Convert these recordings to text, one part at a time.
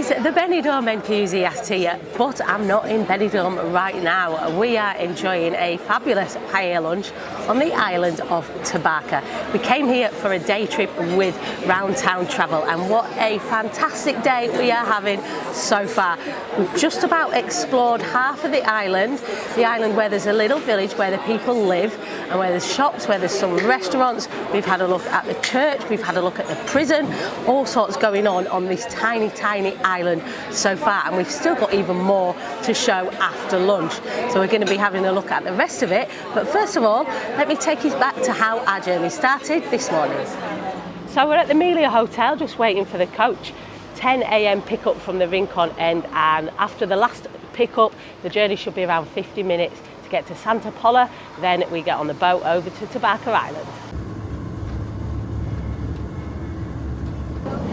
guys, the Benidorm Enthusiast here, but I'm not in Benidorm right now. We are enjoying a fabulous paella lunch on the island of Tabarca. We came here for a day trip with Round Town Travel, and what a fantastic day we are having so far. We've just about explored half of the island where there's a little village where the people live and where there's shops, where there's some restaurants. We've had a look at the church, we've had a look at the prison, all sorts going on this tiny island so far, and we've still got even more to show after lunch. So we're going to be having a look at the rest of it, but first of all, let me take you back to how our journey started this morning. So we're at the Melia Hotel just waiting for the coach. 10 AM pickup from the Rincon end, and after the last pickup the journey should be around 50 minutes to get to Santa Pola. Then we get on the boat over to Tabarca Island.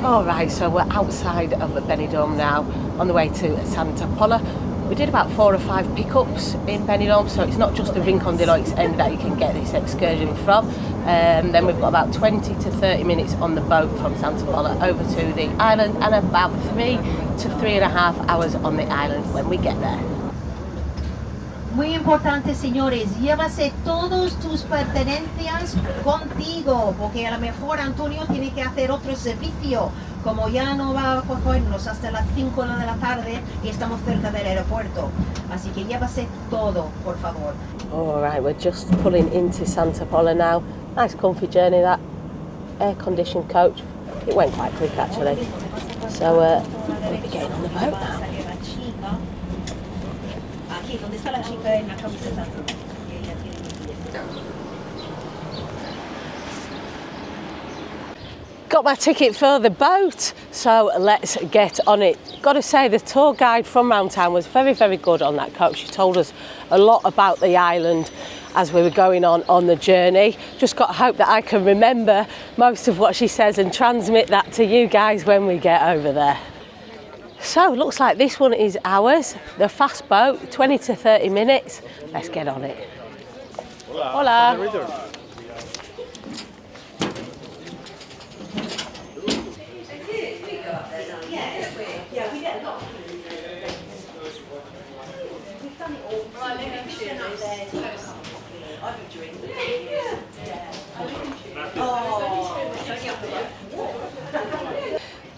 Alright, so we're outside of Benidorm now, on the way to Santa Pola. We did about 4 or 5 pickups in Benidorm, so it's not just the Rincon de Loix end that you can get this excursion from. Then we've got about 20 to 30 minutes on the boat from Santa Pola over to the island, and about 3 to 3.5 hours on the island when we get there. Muy importante, señores, llévase todos tus pertenencias contigo, porque a lo mejor Antonio tiene que hacer otro servicio, como ya no va a cogernos hasta las 5 de la tarde y estamos cerca del aeropuerto. Así que llévase todo, por favor. Alright, we're just pulling into Santa Pola now. Nice comfy journey, that air-conditioned coach. It went quite quick actually. So we'll be getting on the boat now. Got my ticket for the boat, so let's get on it. Got to say, the tour guide from Round Town was very good on that coach. She told us a lot about the island as we were going on the journey. Just got to hope that I can remember most of what she says and transmit that to you guys when we get over there. So looks like this one is ours, the fast boat, 20 to 30 minutes. Let's get on it. Hola. Hola.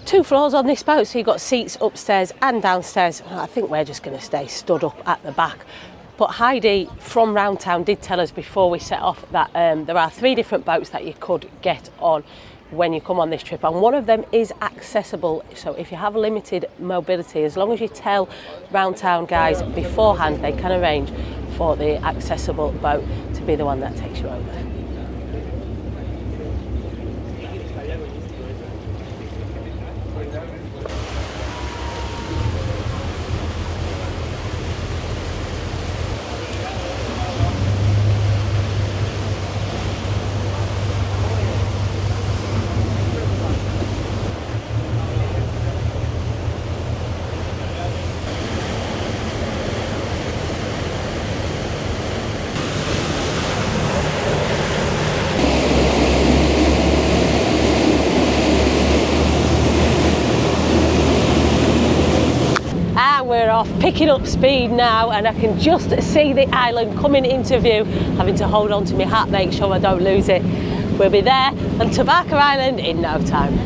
Two floors on this boat, so you've got seats upstairs and downstairs. I think we're just going to stay stood up at the back. But Heidi from Round Town did tell us before we set off that there are 3 different boats that you could get on when you come on this trip, and one of them is accessible. So if you have limited mobility, as long as you tell Round Town guys beforehand, they can arrange for the accessible boat to be the one that takes you over. We're off, picking up speed now, and I can just see the island coming into view, having to hold on to my hat, make sure I don't lose it. We'll be there on Tabarca Island in no time.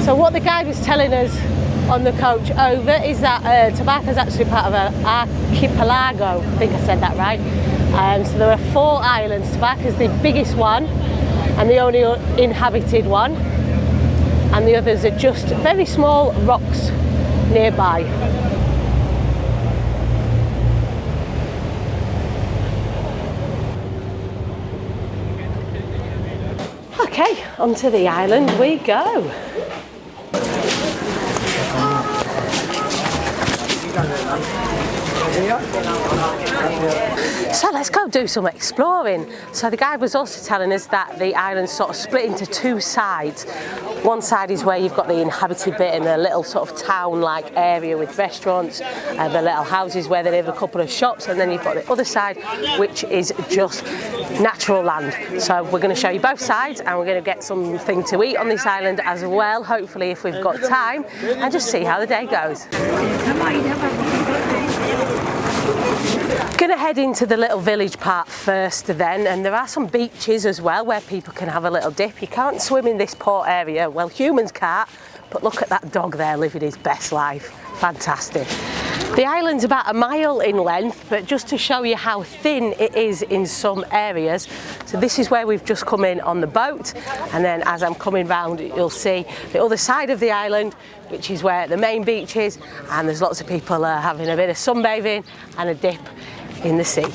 So what the guide was telling us on the coach over is that Tabarca is actually part of an archipelago. I think I said that right. So there are 4 islands. Tabarca is the biggest one and the only inhabited one, and the others are just very small rocks nearby. Okay, onto the island we go. So let's go do some exploring. So the guide was also telling us that the island's sort of split into two sides. One side is where you've got the inhabited bit and a little sort of town-like area with restaurants and the little houses where they live, a couple of shops, and then you've got the other side which is just natural land. So we're going to show you both sides and we're going to get something to eat on this island as well, hopefully if we've got time, and just see how the day goes. Going to head into the little village part first then, and there are some beaches as well where people can have a little dip. You can't swim in this port area, well humans can't, but look at that dog there living his best life. Fantastic. The island's about a mile in length, but just to show you how thin it is in some areas. So this is where we've just come in on the boat, and then as I'm coming round you'll see the other side of the island, which is where the main beach is, and there's lots of people having a bit of sunbathing and a dip in the sea.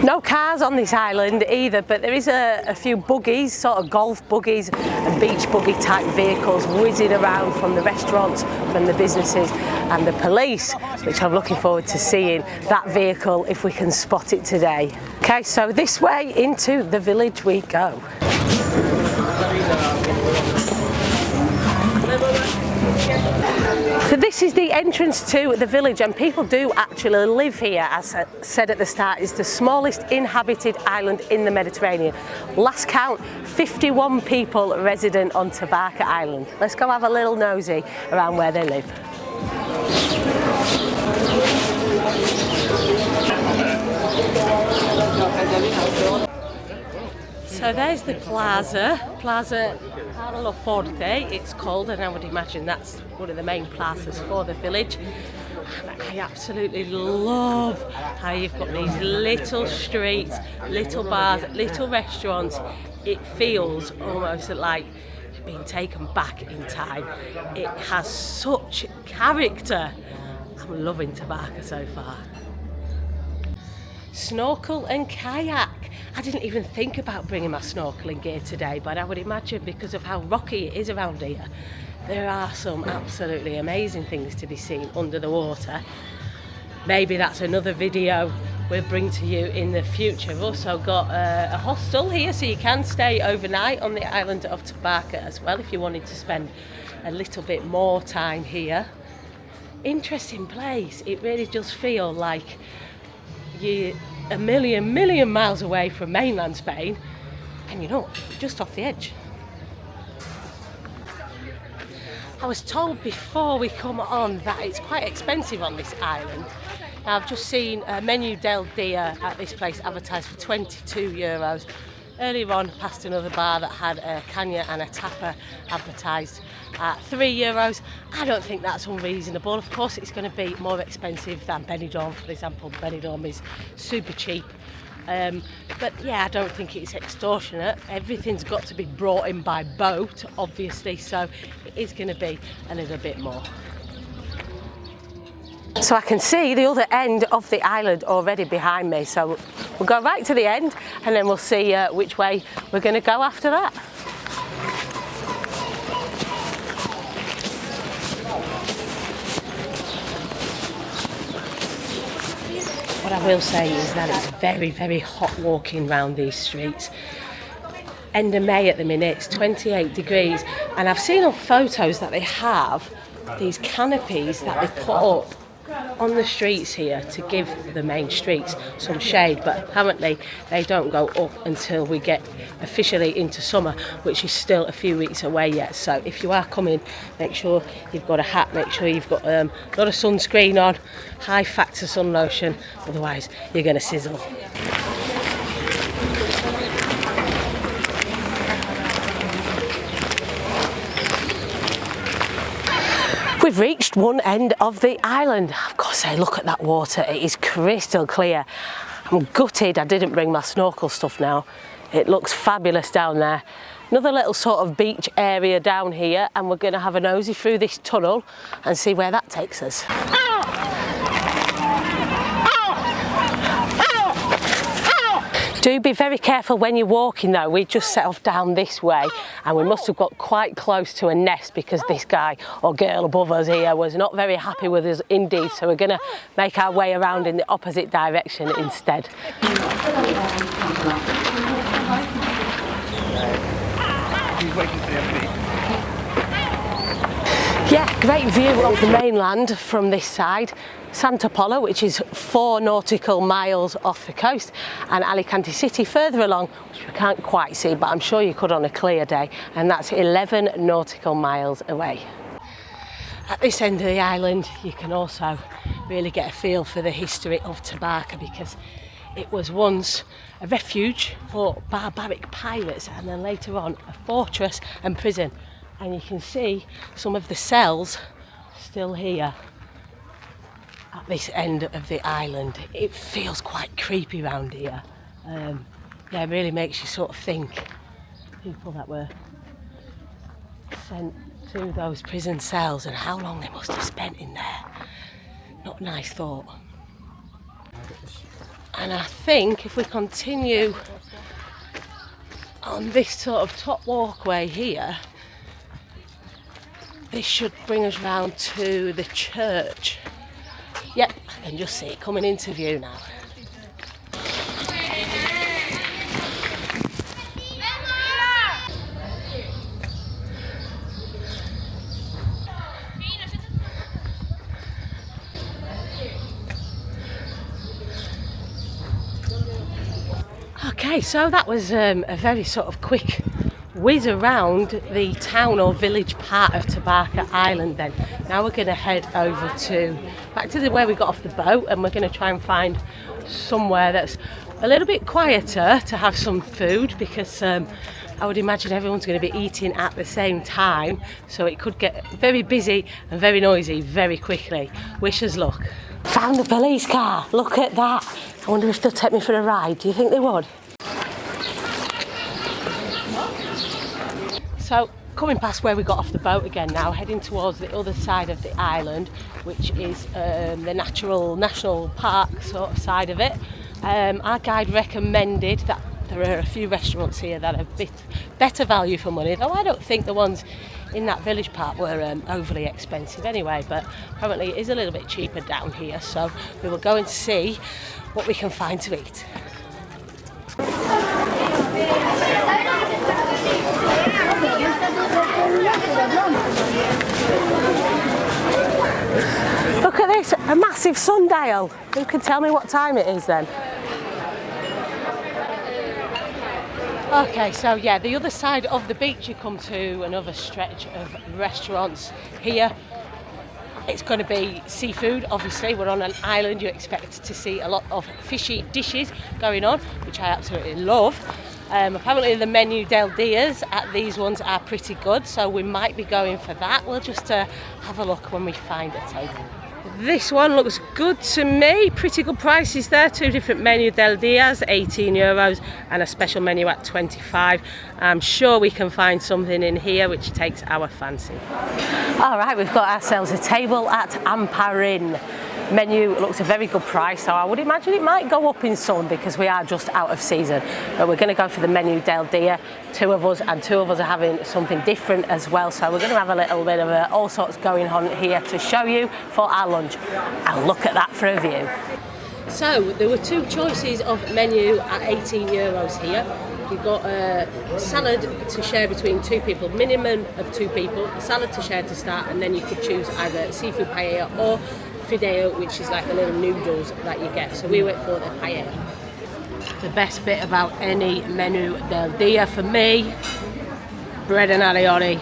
No cars on this island either, but there is a few buggies, sort of golf buggies and beach buggy type vehicles whizzing around from the restaurants, from the businesses and the police, which I'm looking forward to seeing that vehicle if we can spot it today. Okay, so this way into the village we go. So this is the entrance to the village, and people do actually live here. As I said at the start, it's the smallest inhabited island in the Mediterranean. Last count, 51 people resident on Tabarca Island. Let's go have a little nosy around where they live. So there's the Plaza Forte it's called, and I would imagine that's one of the main plazas for the village. And I absolutely love how you've got these little streets, little bars, little restaurants. It feels almost like you've been taken back in time. It has such character. I'm loving Tabarca so far. Snorkel and kayak. I didn't even think about bringing my snorkeling gear today, but I would imagine because of how rocky it is around here, there are some absolutely amazing things to be seen under the water. Maybe that's another video we'll bring to you in the future. We've also got a hostel here, so you can stay overnight on the island of Tabarca as well if you wanted to spend a little bit more time here. Interesting place. It really does feel like you're a million miles away from mainland Spain, and you're not, just off the edge. I was told before we come on that it's quite expensive on this island. Now, I've just seen a menu del dia at this place advertised for €22. Earlier on, past another bar that had a canya and a tapa advertised at €3. I don't think that's unreasonable. Of course, it's going to be more expensive than Benidorm, for example. Benidorm is super cheap. But yeah, I don't think it's extortionate. Everything's got to be brought in by boat, obviously, so it is going to be a little bit more. So I can see the other end of the island already behind me, so we'll go right to the end and then we'll see which way we're going to go after that. What I will say is that it's very hot walking around these streets. End of May at the minute, it's 28 degrees, and I've seen on photos that they have these canopies that they put up on the streets here to give the main streets some shade, but apparently they don't go up until we get officially into summer, which is still a few weeks away yet. So if you are coming, make sure you've got a hat, make sure you've got a lot of sunscreen on, high factor sun lotion, otherwise you're going to sizzle. We've reached one end of the island. I've got to say, look at that water, it is crystal clear. I'm gutted I didn't bring my snorkel stuff now. It looks fabulous down there. Another little sort of beach area down here, and we're going to have a nosy through this tunnel and see where that takes us. Do be very careful when you're walking though. We just set off down this way and we must have got quite close to a nest because this guy or girl above us here was not very happy with us indeed, so we're going to make our way around in the opposite direction instead. Yeah, great view of the mainland from this side. Santa Pola, which is 4 nautical miles off the coast, and Alicante city further along, which we can't quite see, but I'm sure you could on a clear day, and that's 11 nautical miles away. At this end of the island, you can also really get a feel for the history of Tabarca, because it was once a refuge for barbaric pirates and then later on a fortress and prison. And you can see some of the cells still here at this end of the island. It feels quite creepy around here. Yeah, it really makes you sort of think people that were sent to those prison cells and how long they must have spent in there. Not a nice thought. And I think if we continue on this sort of top walkway here, this should bring us round to the church. Yep, I can just see it coming into view now. Okay, so that was a very sort of quick whiz around the town or village part of Tabarca Island then. Now we're going to head over back to where we got off the boat, and we're going to try and find somewhere that's a little bit quieter to have some food, because I would imagine everyone's going to be eating at the same time, so it could get very busy and very noisy very quickly. Wish us luck. Found the police car, look at that. I wonder if they'll take me for a ride. Do you think they would? So, coming past where we got off the boat again now, heading towards the other side of the island, which is the national park sort of side of it. Our guide recommended that there are a few restaurants here that are a bit better value for money, though I don't think the ones in that village park were overly expensive anyway, but apparently it is a little bit cheaper down here, so we will go and see what we can find to eat. Look at this, a massive sundial. Who can tell me what time it is then? Okay, so yeah, the other side of the beach you come to another stretch of restaurants here. It's going to be seafood, obviously. We're on an island, you expect to see a lot of fishy dishes going on, which I absolutely love. Apparently the menu del dias at these ones are pretty good, so we might be going for that. We'll just have a look when we find a table. This one looks good to me, pretty good prices there. 2 different menu del dias, €18, and a special menu at 25. I'm sure we can find something in here which takes our fancy. All right, we've got ourselves a table at Amparin. Menu looks a very good price, so I would imagine it might go up in some because we are just out of season. But we're going to go for the menu del dia, 2 of us, and 2 of us are having something different as well. So we're going to have a little bit of all sorts going on here to show you for our lunch. And look at that for a view. So there were 2 choices of menu at €18 here. You've got a salad to share between 2 people, minimum of 2 people, a salad to share to start, and then you could choose either seafood paella or fideo, which is like the little noodles that you get. So we went for the paella. The best bit about any menu del dia for me, bread and alioli.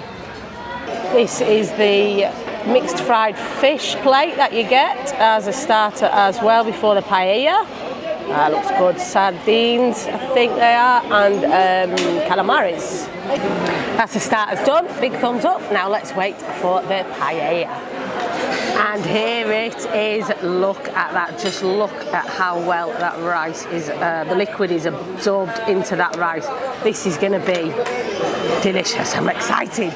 This is the mixed fried fish plate that you get as a starter as well before the paella. Looks good. Sardines, I think they are, and calamaris. That's the starters done. Big thumbs up. Now let's wait for the paella. And here it is. Look at that. Just look at how well that rice is, the liquid is absorbed into that rice. This is going to be delicious. I'm excited.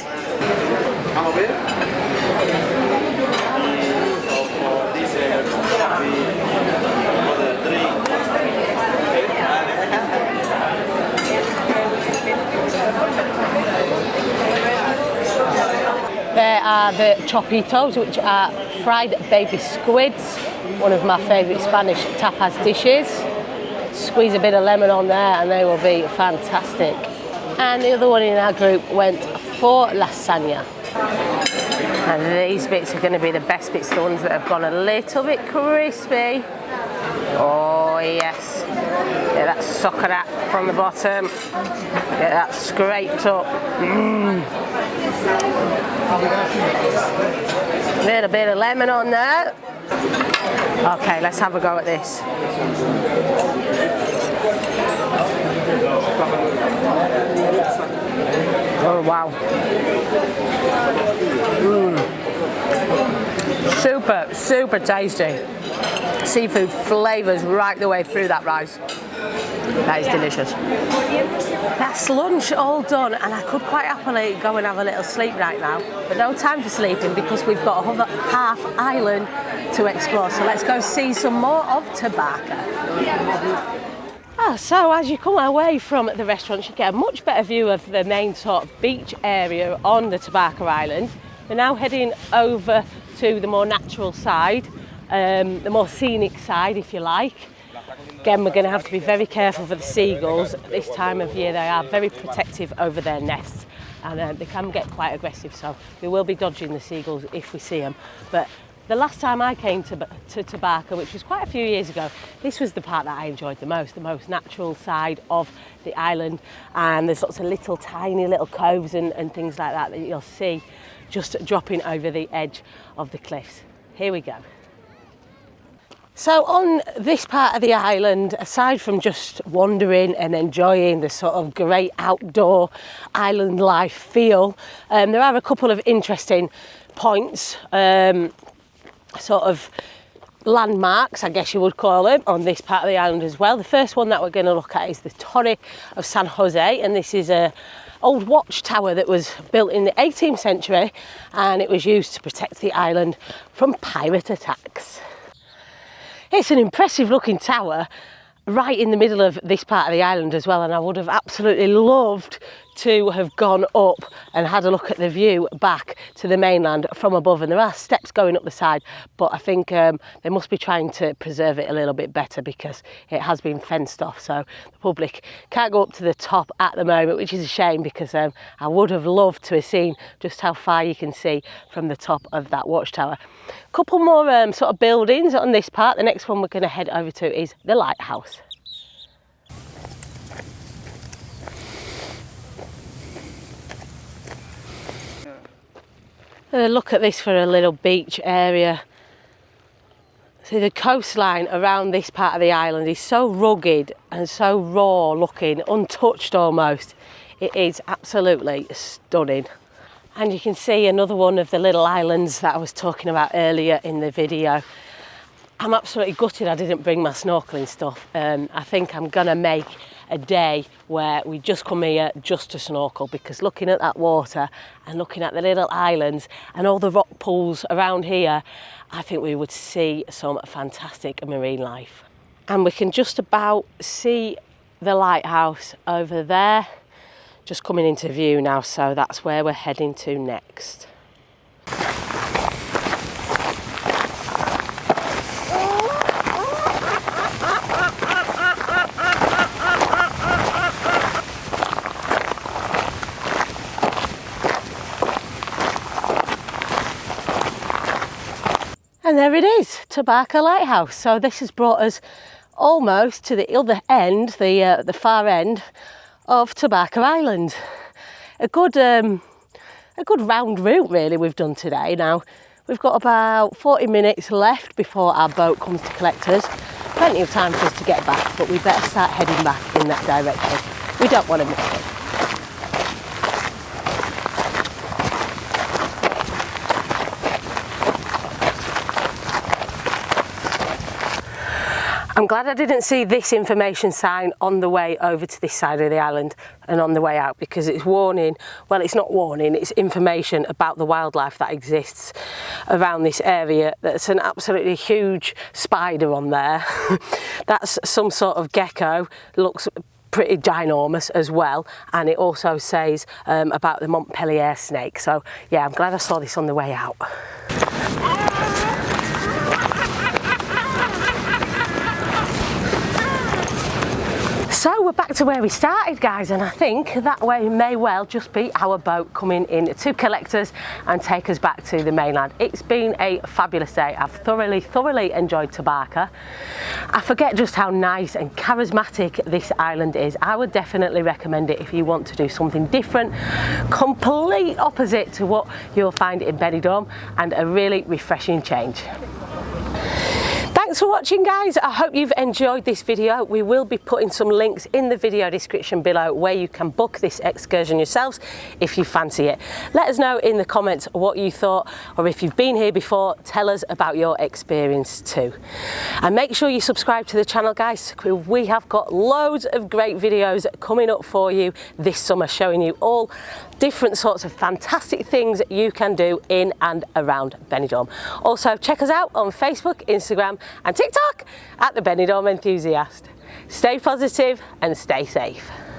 are the chopitos, which are fried baby squids, one of my favourite Spanish tapas dishes. Squeeze a bit of lemon on there and they will be fantastic. And the other one in our group went for lasagna. And these bits are going to be the best bits, the ones that have gone a little bit crispy. Oh yes. Get that suckerat from the bottom. Get that scraped up. Little bit of lemon on there. Okay, let's have a go at this. Oh wow. Super, super tasty. Seafood flavours right the way through that rice. That is delicious. That's lunch all done, and I could quite happily go and have a little sleep right now, but no time for sleeping because we've got a half island to explore. So let's go see some more of Tabarca. So as you come away from the restaurant, you get a much better view of the main sort of beach area on the Tabarca Island. We're now heading over to the more natural side, the more scenic side, if you like. Again, we're going to have to be very careful for the seagulls. At this time of year, they are very protective over their nests, and they can get quite aggressive, so we will be dodging the seagulls if we see them. But the last time I came to Tabarca, which was quite a few years ago, this was the part that I enjoyed the most natural side of the island. And there's lots of little tiny little coves and things like that you'll see just dropping over the edge of the cliffs. Here we go. So on this part of the island, aside from just wandering and enjoying the sort of great outdoor island life feel, there are a couple of interesting points, sort of landmarks, I guess you would call them, on this part of the island as well. The first one that we're going to look at is the Torre of San Jose, and this is a old watchtower that was built in the 18th century, and it was used to protect the island from pirate attacks. It's an impressive looking tower right in the middle of this part of the island as well, and I would have absolutely loved to have gone up and had a look at the view back to the mainland from above. And there are steps going up the side, but I think they must be trying to preserve it a little bit better because it has been fenced off, so the public can't go up to the top at the moment, which is a shame because I would have loved to have seen just how far you can see from the top of that watchtower. A couple more sort of buildings on this part. The next one we're going to head over to is the lighthouse. Look at this for a little beach area. See, the coastline around this part of the island is so rugged and so raw looking, untouched almost. It is absolutely stunning. And you can see another one of the little islands that I was talking about earlier in the video. I'm absolutely gutted I didn't bring my snorkeling stuff. I think I'm gonna make a day where we just come here just to snorkel, because looking at that water and looking at the little islands and all the rock pools around here, I think we would see some fantastic marine life. And we can just about see the lighthouse over there, just coming into view now, so that's where we're heading to next. And there it is, Tabarca Lighthouse. So this has brought us almost to the other end, the far end of Tabarca Island. A good round route really we've done today. Now we've got about 40 minutes left before our boat comes to collect us. Plenty of time for us to get back, but we better start heading back in that direction. We don't want to miss it. I'm glad I didn't see this information sign on the way over to this side of the island and on the way out, because it's warning, well, it's not warning, it's information about the wildlife that exists around this area. That's an absolutely huge spider on there. That's some sort of gecko, looks pretty ginormous as well, and it also says about the Montpellier snake. So yeah, I'm glad I saw this on the way out. So we're back to where we started, guys, and I think that way may well just be our boat coming in to collect us and take us back to the mainland. It's been a fabulous day. I've thoroughly enjoyed Tabarca. I forget just how nice and charismatic this island is. I would definitely recommend it if you want to do something different, complete opposite to what you'll find in Benidorm, and a really refreshing change. Thanks for watching, guys. I hope you've enjoyed this video. We will be putting some links in the video description below where you can book this excursion yourselves if you fancy it. Let us know in the comments what you thought, or if you've been here before, tell us about your experience too. And make sure you subscribe to the channel, guys. We have got loads of great videos coming up for you this summer, showing you all different sorts of fantastic things you can do in and around Benidorm. Also, check us out on Facebook, Instagram and TikTok at the Benidorm Enthusiast. Stay positive and stay safe.